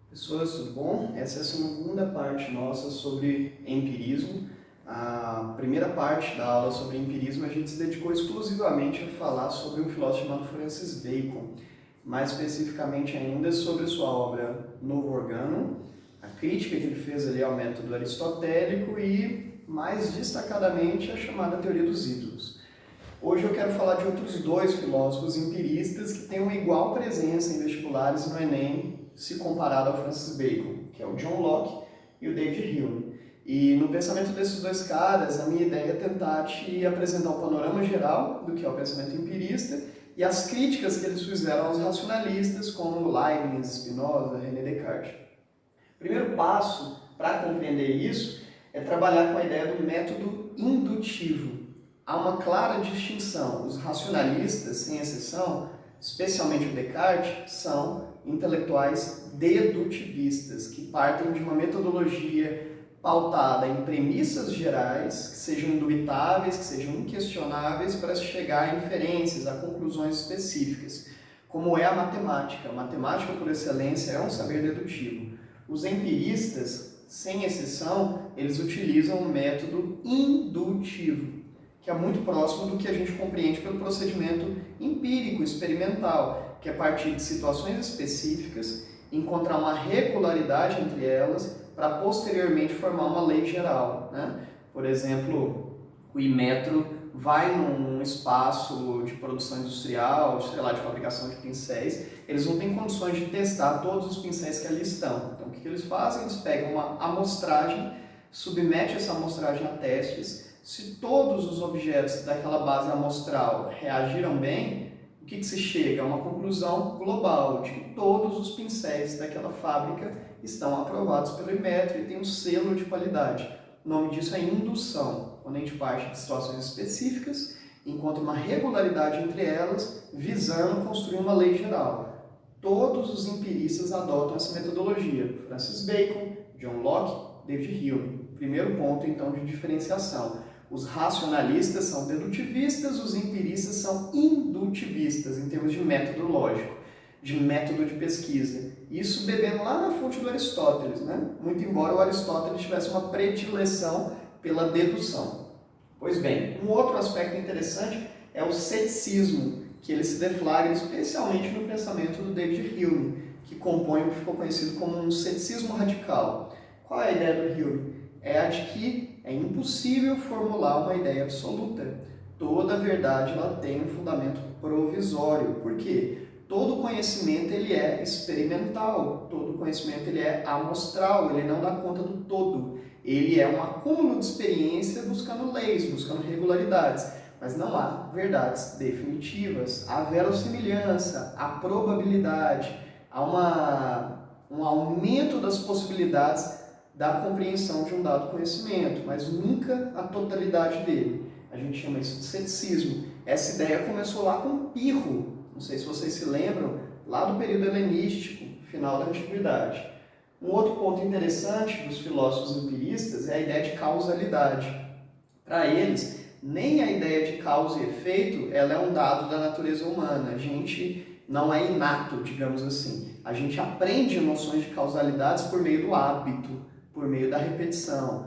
Pessoas, tudo bom? Essa é a segunda parte nossa sobre empirismo. A primeira parte da aula sobre empirismo a gente se dedicou exclusivamente a falar sobre um filósofo chamado Francis Bacon, mais especificamente ainda sobre a sua obra Novo Organum, a crítica que ele fez ali ao método aristotélico e, mais destacadamente, a chamada teoria dos ídolos. Hoje eu quero falar de outros dois filósofos empiristas que têm uma igual presença em vestibulares e no Enem, se comparado ao Francis Bacon, que é o John Locke e o David Hume. E no pensamento desses dois caras, a minha ideia é tentar te apresentar um panorama geral do que é o pensamento empirista e as críticas que eles fizeram aos racionalistas, como Leibniz, Spinoza, René Descartes. O primeiro passo para compreender isso é trabalhar com a ideia do método indutivo. Há uma clara distinção. Os racionalistas, sem exceção, especialmente o Descartes, são intelectuais dedutivistas, que partem de uma metodologia pautada em premissas gerais, que sejam indubitáveis, que sejam inquestionáveis, para se chegar a inferências, a conclusões específicas, como é a matemática. A matemática, por excelência, é um saber dedutivo. Os empiristas, sem exceção, eles utilizam o método indutivo, que é muito próximo do que a gente compreende pelo procedimento empírico, experimental, que é a partir de situações específicas, encontrar uma regularidade entre elas para posteriormente formar uma lei geral, né? Por exemplo, o Inmetro vai num espaço de produção industrial, sei lá, de fabricação de pincéis, eles não têm condições de testar todos os pincéis que ali estão. Então, o que eles fazem? Eles pegam uma amostragem, submetem essa amostragem a testes. Se todos os objetos daquela base amostral reagiram bem, o que se chega? A uma conclusão global de que todos os pincéis daquela fábrica estão aprovados pelo Inmetro e têm um selo de qualidade. O nome disso é indução, quando a gente parte de situações específicas, encontra uma regularidade entre elas, visando construir uma lei geral. Todos os empiristas adotam essa metodologia. Francis Bacon, John Locke, David Hume. Primeiro ponto, então, de diferenciação. Os racionalistas são dedutivistas, os empiristas são indutivistas, em termos de método lógico, de método de pesquisa. Isso bebendo lá na fonte do Aristóteles, né? Muito embora o Aristóteles tivesse uma predileção pela dedução. Pois bem, um outro aspecto interessante é o ceticismo, que ele se deflagra especialmente no pensamento do David Hume, que compõe o que ficou conhecido como um ceticismo radical. Qual é a ideia do Hume? É a de que é impossível formular uma ideia absoluta. Toda verdade ela tem um fundamento provisório. Por quê? Todo conhecimento ele é experimental, todo conhecimento ele é amostral, ele não dá conta do todo. Ele é um acúmulo de experiência buscando leis, buscando regularidades. Mas não há verdades definitivas. Há verossimilhança, há probabilidade, há um aumento das possibilidades da compreensão de um dado conhecimento, mas nunca a totalidade dele. A gente chama isso de ceticismo. Essa ideia começou lá com Pirro, não sei se vocês se lembram, lá do período helenístico, final da Antiguidade. Um outro ponto interessante dos filósofos empiristas é a ideia de causalidade. Para eles, nem a ideia de causa e efeito ela é um dado da natureza humana. A gente não é inato, digamos assim. A gente aprende noções de causalidades por meio do hábito, por meio da repetição.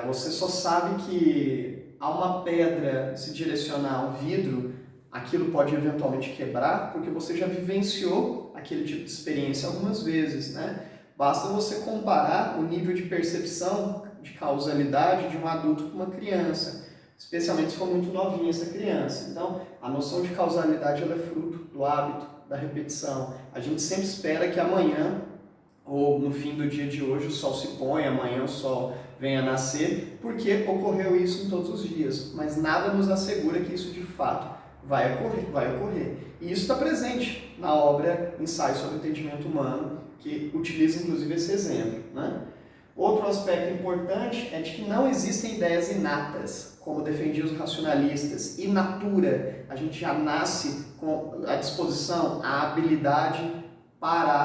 Você só sabe que a uma pedra se direcionar a um vidro, aquilo pode eventualmente quebrar, porque você já vivenciou aquele tipo de experiência algumas vezes, né? Basta você comparar o nível de percepção de causalidade de um adulto com uma criança, especialmente se for muito novinha essa criança. Então, a noção de causalidade ela é fruto do hábito, da repetição. A gente sempre espera que amanhã, ou no fim do dia de hoje, o sol se põe, amanhã o sol venha nascer, porque ocorreu isso em todos os dias. Mas nada nos assegura que isso de fato vai ocorrer. E isso está presente na obra Ensaio sobre o Entendimento Humano, que utiliza inclusive esse exemplo, né? Outro aspecto importante é de que não existem ideias inatas, como defendiam os racionalistas. Inatura, a gente já nasce com a disposição, a habilidade para a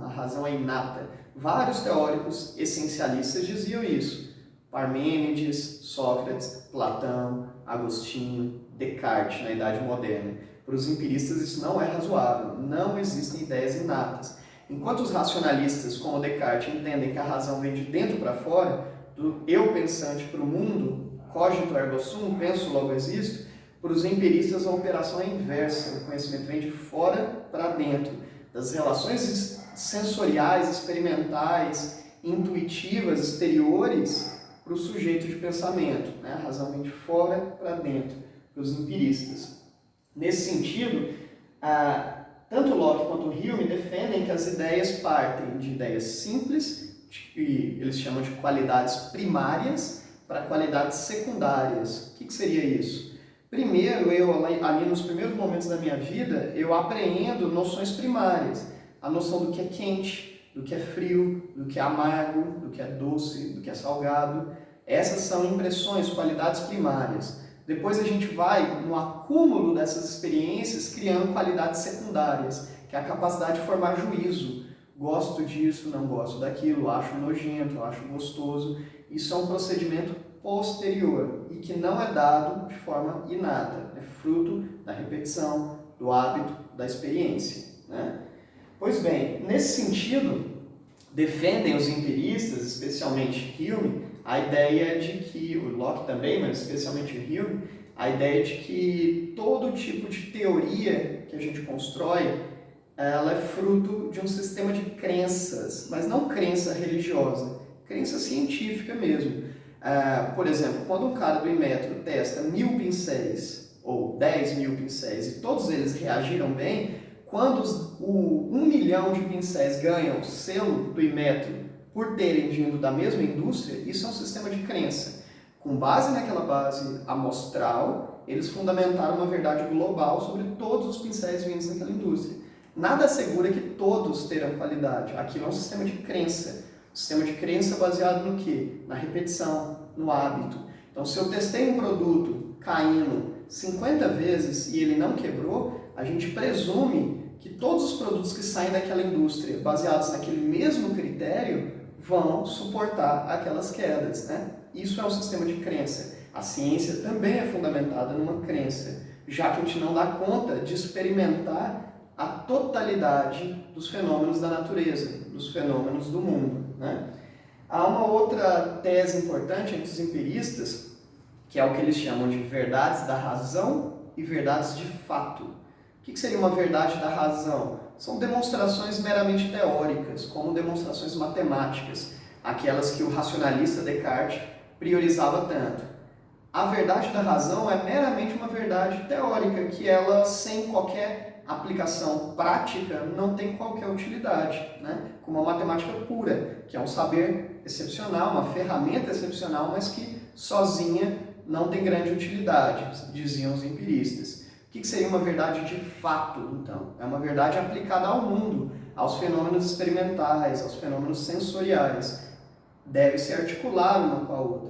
razão é inata. Vários teóricos essencialistas diziam isso. Parmênides, Sócrates, Platão, Agostinho, Descartes, na Idade Moderna. Para os empiristas isso não é razoável, não existem ideias inatas. Enquanto os racionalistas, como Descartes, entendem que a razão vem de dentro para fora, do eu pensante para o mundo, cogito ergo sum, penso logo existo, para os empiristas a operação é inversa, o conhecimento vem de fora para dentro, das relações sensoriais, experimentais, intuitivas, exteriores, para o sujeito de pensamento. A razão vem de fora para dentro, para os empiristas. Nesse sentido, tanto Locke quanto Hume defendem que as ideias partem de ideias simples, que eles chamam de qualidades primárias, para qualidades secundárias. O que seria isso? Primeiro, ali nos primeiros momentos da minha vida, eu apreendo noções primárias. A noção do que é quente, do que é frio, do que é amargo, do que é doce, do que é salgado. Essas são impressões, qualidades primárias. Depois a gente vai, no acúmulo dessas experiências, criando qualidades secundárias, que é a capacidade de formar juízo. Gosto disso, não gosto daquilo, acho nojento, acho gostoso. Isso é um procedimento posterior e que não é dado de forma inata. É fruto da repetição, do hábito, da experiência. Pois bem, nesse sentido, defendem os empiristas, especialmente Hume, a ideia de que, o Locke também, mas especialmente o Hume, a ideia de que todo tipo de teoria que a gente constrói, ela é fruto de um sistema de crenças, mas não crença religiosa, crença científica mesmo. Por exemplo, quando um cara do Inmetro testa 1000 pincéis ou 10.000 pincéis e todos eles reagiram bem, quando 1 milhão de pincéis ganham o selo do Inmetro por terem vindo da mesma indústria, isso é um sistema de crença. Com base naquela base amostral, eles fundamentaram uma verdade global sobre todos os pincéis vindos daquela indústria. Nada assegura que todos terão qualidade. Aquilo é um sistema de crença. Um sistema de crença baseado no quê? Na repetição, no hábito. Então, se eu testei um produto caindo 50 vezes e ele não quebrou, a gente presume que todos os produtos que saem daquela indústria, baseados naquele mesmo critério, vão suportar aquelas quedas. Isso é um sistema de crença. A ciência também é fundamentada numa crença, já que a gente não dá conta de experimentar a totalidade dos fenômenos da natureza, dos fenômenos do mundo. Há uma outra tese importante entre os empiristas, que é o que eles chamam de verdades da razão e verdades de fato. O que seria uma verdade da razão? São demonstrações meramente teóricas, como demonstrações matemáticas, aquelas que o racionalista Descartes priorizava tanto. A verdade da razão é meramente uma verdade teórica, que ela, sem qualquer aplicação prática, não tem qualquer utilidade, como a matemática pura, que é um saber excepcional, uma ferramenta excepcional, mas que sozinha não tem grande utilidade, diziam os empiristas. O que seria uma verdade de fato, então? É uma verdade aplicada ao mundo, aos fenômenos experimentais, aos fenômenos sensoriais. Deve se articular uma com a outra.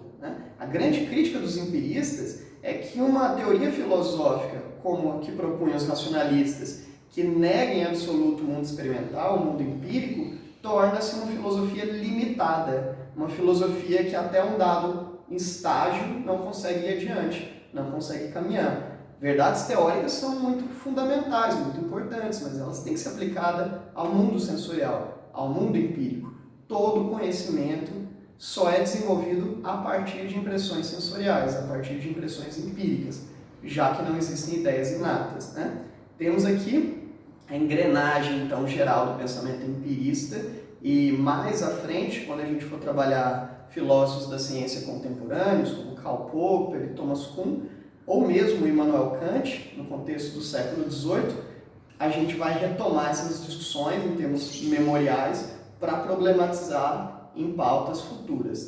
A grande crítica dos empiristas é que uma teoria filosófica, como a que propunham os racionalistas, que nega em absoluto o mundo experimental, o mundo empírico, torna-se uma filosofia limitada, uma filosofia que até um dado estágio não consegue ir adiante, não consegue caminhar. Verdades teóricas são muito fundamentais, muito importantes, mas elas têm que ser aplicadas ao mundo sensorial, ao mundo empírico. Todo conhecimento só é desenvolvido a partir de impressões sensoriais, a partir de impressões empíricas, já que não existem ideias inatas. Temos aqui a engrenagem, então, geral do pensamento empirista, e mais à frente, quando a gente for trabalhar filósofos da ciência contemporâneos, como Karl Popper e Thomas Kuhn, ou mesmo Immanuel Kant, no contexto do século XVIII, a gente vai retomar essas discussões em termos memoriais para problematizar em pautas futuras.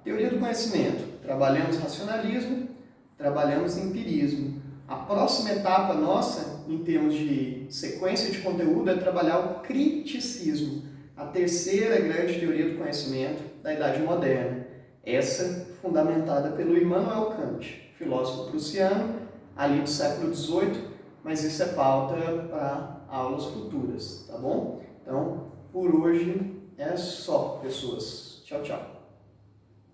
Teoria do conhecimento. Trabalhamos racionalismo, trabalhamos empirismo. A próxima etapa nossa, em termos de sequência de conteúdo, é trabalhar o criticismo, a terceira grande teoria do conhecimento da Idade Moderna. Essa fundamentada pelo Immanuel Kant, filósofo prussiano, ali do século XVIII, mas isso é pauta para aulas futuras, tá bom? Então, por hoje é só, pessoas. Tchau, tchau.